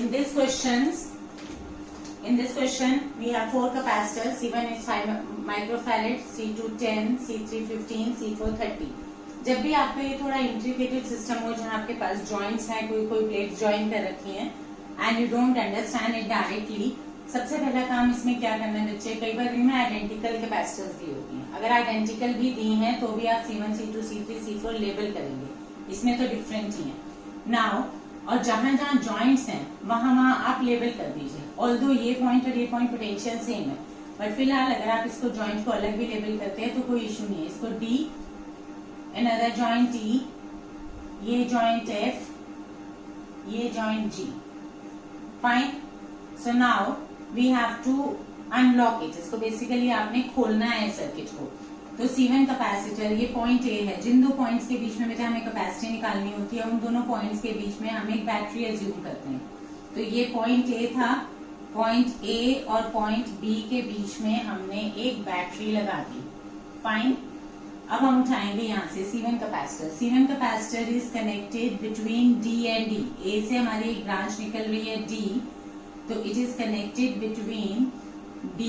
In this question, we have four capacitors. C1 is 5 microfarad, C2 10, C3 15, C4 30. जब भी आपको ये थोड़ा इंट्रिकेटेड सिस्टम हो जहाँ आपके पास जॉइंट्स हैं, कोई प्लेट्स ज्वाइन कर रखी हैं and you don't understand it directly, सबसे पहला काम इसमें क्या करना है बच्चे, कई बार इनमें आइडेंटिकल कैपेसिटर्स दी होती हैं. अगर आइडेंटिकल भी दी हैं तो भी आप C1, C2, C3, C4 label करेंगे. इसमें तो डिफरेंट ही है. नाउ और जहां जहां जॉइंट्स हैं वहां आप लेबल कर दीजिए. ऑल्दो ये पॉइंट और ये पॉइंट पोटेंशियल सेम है, बट फिलहाल अगर आप इसको जॉइंट को अलग भी लेबल करते हैं तो कोई इशू नहीं है. इसको D, another joint E, ये जॉइंट F, ये joint G. Fine. So now we have to unlock it. इसको बेसिकली आपने खोलना है सर्किट को. तो C1 कैपेसिटर, ये पॉइंट A है. जिन दो पॉइंट्स के बीच में बेटा हमें कैपेसिटी निकालनी होती है, उन दोनों पॉइंट्स के बीच में हम एक बैटरी एज्यूम करते हैं. तो ये पॉइंट A था. पॉइंट A और पॉइंट B के बीच में हमने एक बैटरी लगा दी. फाइन. अब हम उठाएंगे यहाँ से C1 capacitor. C1 capacitor is connected between D and E. A से हमारी एक ब्रांच निकल रही है D, तो it is connected between D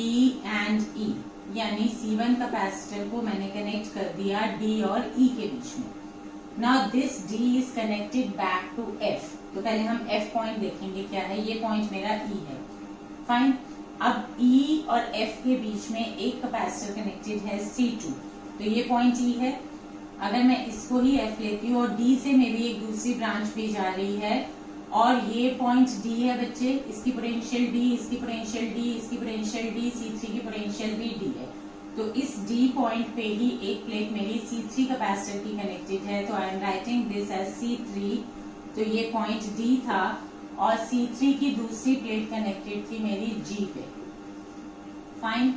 and E. यानी C1 कैपेसिटर को मैंने कनेक्ट कर दिया D और E के बीच में. Now this D is connected back to F. तो पहले हम F पॉइंट देखेंगे क्या है. ये पॉइंट मेरा E है. फाइन. अब E और F के बीच में एक कैपेसिटर कनेक्टेड है C2. तो ये पॉइंट E है. अगर मैं इसको ही F लेती हूँ और D से मेरी एक दूसरी ब्रांच भी जा रही है और ये पॉइंट D है बच्चे, इसकी पोटेंशियल D, इसकी पोटेंशियल D, इसकी पोटेंशियल D, C3 की पोटेंशियल भी D है. तो इस D पॉइंट पे ही एक प्लेट मेरी C3 कैपेसिटर की कनेक्टेड है. तो I am writing this as C3. तो ये पॉइंट D था और C3 की दूसरी प्लेट कनेक्टेड थी मेरी G पे. फाइन.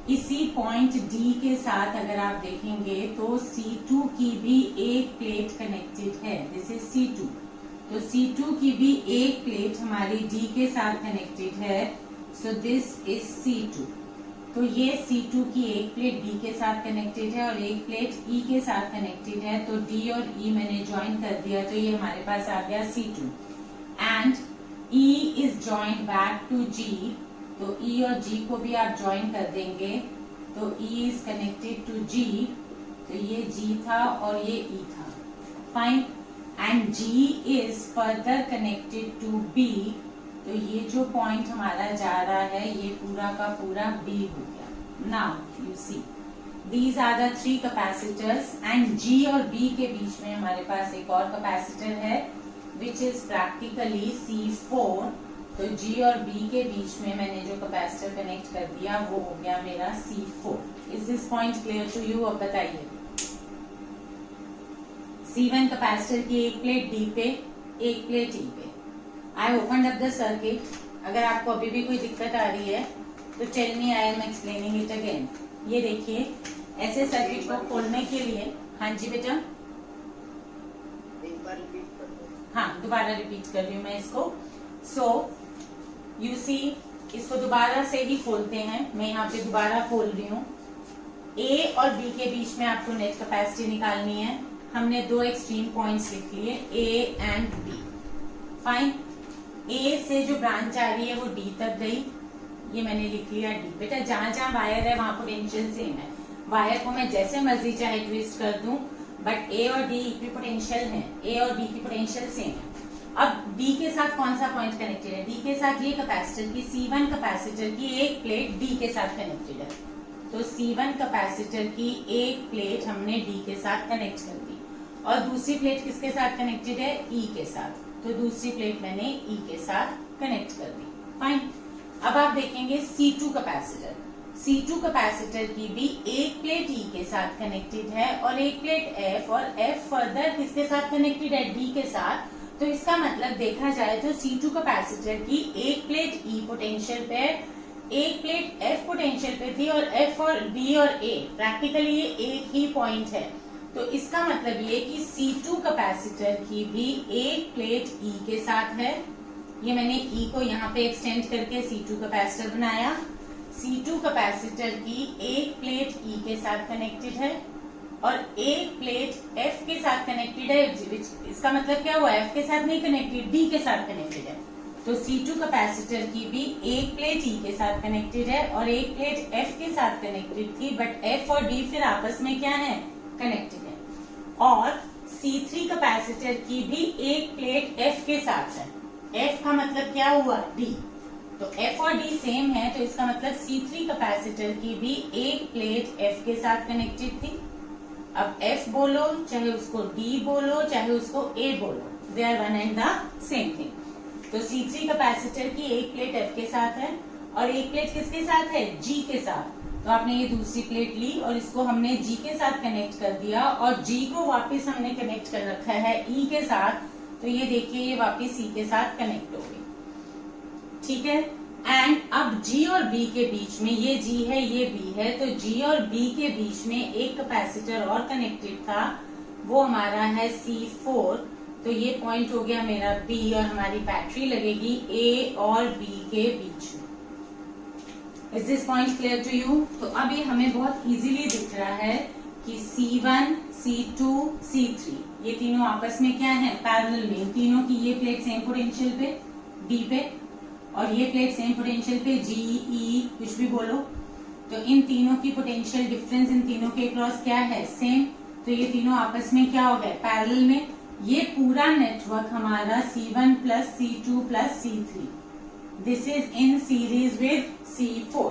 इसी पॉइंट D के साथ अगर आप देखेंगे तो C2 की भी एक प्लेट कनेक्टेड है. This is C2. तो C2 की भी एक प्लेट हमारी D के साथ कनेक्टेड है. So this is C2. तो ये C2 की एक प्लेट D के साथ कनेक्टेड है और एक प्लेट E के साथ कनेक्टेड है. तो D और E मैंने ज्वाइन कर दिया, तो ये हमारे पास आ गया C2. And E is joint back to G. तो E और G को भी आप ज्वाइन कर देंगे तो E is connected to G. तो ये G था और ये E था. Fine. And G is further connected to B. तो ये जो पॉइंट हमारा जा रहा है ये पूरा का पूरा B हो गया. Now you see these are the three capacitors and G और B के बीच में हमारे पास एक और कैपेसिटर है विच इज प्रैक्टिकली C4. तो G और B के बीच में मैंने जो कैपेसिटर कनेक्ट कर दिया वो हो गया मेरा C4. Is this point clear to you? अब बताइए. C1 कैपेसिटर की एक प्लेट D पे, एक प्लेट E पे. I open up the circuit. अगर आपको अभी भी कोई दिक्कत आ रही है तो tell me, I am explaining it again. ये देखिए, ऐसे सर्किट को खोलने के लिए, हाँ जी बेटा, एक बार रिपीट कर दो. हाँ दोबारा रिपीट कर रही हूँ मैं इसको. सो यू सी, इसको दोबारा से ही खोलते हैं. मैं यहाँ पे दोबारा खोल रही हूँ. A और B के बीच में आपको नेट कैपेसिटी निकालनी है. हमने दो एक्सट्रीम पॉइंट्स लिख लिए, A and B. Fine. A से जो ब्रांच आ रही है वो D तक गई. ये मैंने लिख लिया D. बेटा जहां जहां वायर है वहां पोटेंशियल सेम है. वायर को मैं जैसे मर्जी चाहे ट्विस्ट कर दूं, बट A और D इक्विपोटेंशियल है. A और B की पोटेंशियल सेम है. अब D के साथ कौन सा पॉइंट कनेक्टेड है? D के साथ ये कैपेसिटर की C1 कैपेसिटर की एक प्लेट D के साथ कनेक्टेड है. तो C1 कैपेसिटर की एक प्लेट हमने D के साथ कनेक्ट कर दी और दूसरी प्लेट किसके साथ कनेक्टेड है? E के साथ. तो दूसरी प्लेट मैंने E के साथ कनेक्ट कर दी. फाइन. अब आप देखेंगे C2 कैपेसिटर. C2 कैपेसिटर की भी एक प्लेट E के साथ कनेक्टेड है और एक प्लेट F, और F फर्दर किसके साथ कनेक्टेड है? D के साथ. तो इसका मतलब देखा जाए तो C2 कैपेसिटर की एक प्लेट E पोटेंशियल पे, एक प्लेट F पोटेंशियल पे थी और F और D और A प्रैक्टिकली ये एक ही पॉइंट है. तो इसका मतलब ये कि C2 कैपेसिटर की भी एक प्लेट E के साथ है. ये मैंने E को यहाँ पे एक्सटेंड करके C2 कैपेसिटर बनाया. C2 कैपेसिटर की एक प्लेट E के साथ कनेक्टेड है और एक प्लेट F के साथ कनेक्टेड है. इसका मतलब क्या हुआ? F के साथ नहीं कनेक्टेड, D के साथ कनेक्टेड है. तो C2 कैपेसिटर की भी एक प्लेट E के साथ कनेक्टेड है और एक प्लेट F के साथ कनेक्टेड थी, बट F और D फिर आपस में क्या है, कनेक्टेड है। और C3 कैपेसिटर की भी एक प्लेट F के साथ है। F का मतलब क्या हुआ, D, तो F और D सेम है, तो इसका मतलब C3 कैपेसिटर की भी एक प्लेट F के साथ कनेक्टेड थी। अब F बोलो, चाहे उसको D बोलो, चाहे उसको A बोलो, they are one and the same thing. तो C3 कैपेसिटर की एक प्लेट F के साथ है और एक प्लेट किसके साथ है, G के साथ। तो आपने ये दूसरी प्लेट ली और इसको हमने G के साथ कनेक्ट कर दिया और G को वापस हमने कनेक्ट कर रखा है E के साथ, तो ये देखिए ये वापस C के साथ कनेक्ट हो गई, ठीक है। एंड अब G और B के बीच में, ये G है ये B है, तो G और B के बीच में एक कैपेसिटर और कनेक्टेड था, वो हमारा है C4। तो ये पॉइंट हो गया मेरा B और हमारी बैटरी लगेगी A और B के बीच में। Is this point clear to you? तो अब ये हमें बहुत इजीली दिख रहा है कि C1, C2, C3 ये तीनों आपस में क्या है, पैरेलल में। तीनों की ये प्लेट सेम पोटेंशियल पे D पे और ये प्लेट सेम पोटेंशियल पे G, E कुछ भी बोलो। तो इन तीनों की पोटेंशियल डिफरेंस इन तीनों के क्रॉस क्या है, सेम। तो ये तीनों आपस में क्या हो गए, पैरेलल में। ये पूरा नेटवर्क हमारा C1 plus C2 plus C3, this is in series with C4।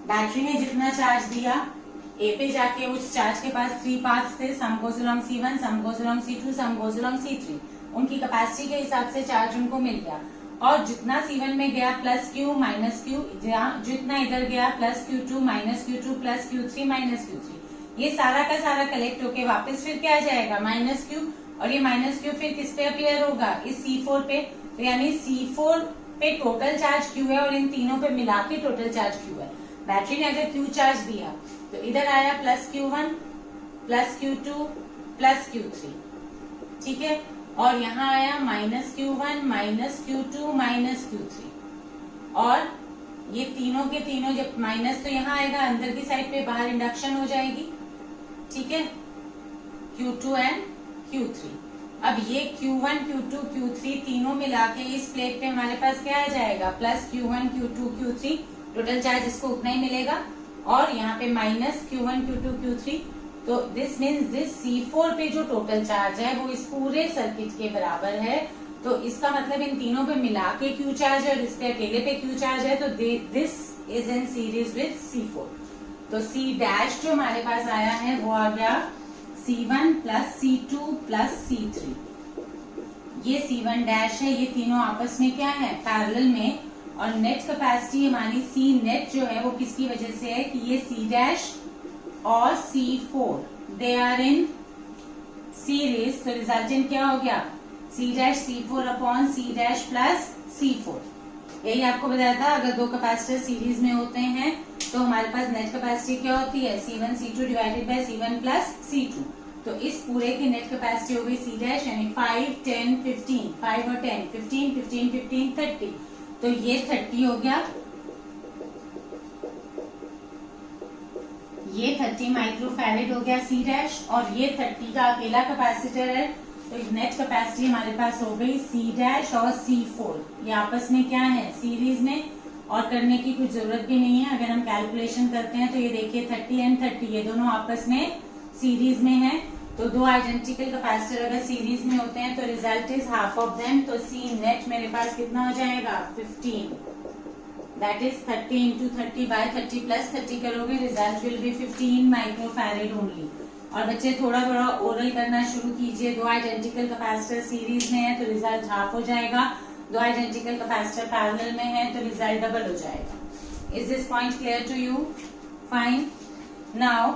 Battery ने जितना चार्ज दिया, A पे जाके उस चार्ज के पास 3 पाथ्स थे, सम गोज अलोंग C1, सम गोज अलोंग C2, सम गोज अलोंग C3। उनकी कैपेसिटी के हिसाब से चार्ज उनको मिल गया और जितना C1 में गया प्लस Q माइनस Q, जितना इधर गया plus Q2 minus Q2 plus Q3 minus Q3, ये सारा का सारा कलेक्ट होके वापस फिर क्या आ जाएगा, माइनस Q। और ये माइनस Q फिर किस पे अपियर होगा, इस C4 पे। तो यानी C4 पे टोटल चार्ज Q है और इन तीनों पे मिला के टोटल चार्ज Q है। बैटरी ने अगर Q चार्ज दिया तो इधर आया plus Q1 plus Q2 plus Q3, ठीक है। और यहाँ आया minus Q1 minus Q2 minus Q3। और ये तीनों के तीनों जब माइनस, तो यहाँ आएगा अंदर की साइड पे, बाहर इंडक्शन हो जाएगी, ठीक है, Q2 एंड Q3। अब ये Q1 Q2 Q3 तीनों मिला के इस प्लेट पे हमारे पास क्या आ जाएगा, plus Q1 Q2 Q3, total charge इसको उतना ही मिलेगा। और यहाँ पे माइनस Q1 Q2 Q3, तो दिस मीन्स दिस C4 पे जो टोटल चार्ज है वो इस पूरे सर्किट के बराबर है। तो इसका मतलब इन तीनों पे मिला के Q चार्ज है और इसके अकेले पे Q चार्ज है, तो this is in series with C4। तो C डैश जो हमारे पास आया है वो आ गया C1 plus C2 plus C3। ये C1 डैश है, ये तीनों आपस में क्या है, पैरेलल में। और नेट कैपेसिटी हमारी C नेट जो है वो किसकी वजह से है कि ये C डैश और C4 they are in series, तो रिजल्टेंट क्या हो गया, C dash C4 upon C dash plus C4। यही आपको बताया था, अगर दो कैपेसिटर सीरीज में होते हैं तो हमारे पास नेट कैपेसिटी क्या होती है, C1 C2 divided by C1 plus C2। तो इस पूरे की नेट कैपेसिटी हो गई C डैश, यानी 5 10 15, 5 और 10 15 15 15 30। तो ये 30 हो गया, ये 30 माइक्रोफैरेड हो गया C डैश, और ये 30 का अकेला कैपेसिटर है। तो नेट कैपेसिटी हमारे पास हो गई C डैश और C4, ये आपस में क्या है, सीरीज में। और करने की कुछ जरूरत भी नहीं है, अगर हम कैलकुलेशन करते हैं तो ये देखिए 30 एंड 30 ये दोनों आपस में सीरीज में है। तो दो आइडेंटिकल कैपेसिटर अगर सीरीज में होते हैं तो result is half of them. तो C नेट मेरे पास कितना हो जाएगा, 15, that is 30 into 30 by 30 plus 30 करोगे, result will be 15 microfarad only. और बच्चे थोड़ा थोड़ा ओरल करना शुरू कीजिए। दो आइडेंटिकल कैपेसिटर सीरीज में है तो रिजल्ट हाफ हो जाएगा, दो आइडेंटिकल कैपेसिटर पैरेलल में है तो रिजल्ट डबल हो जाएगा। Is this point clear to you? Fine. Now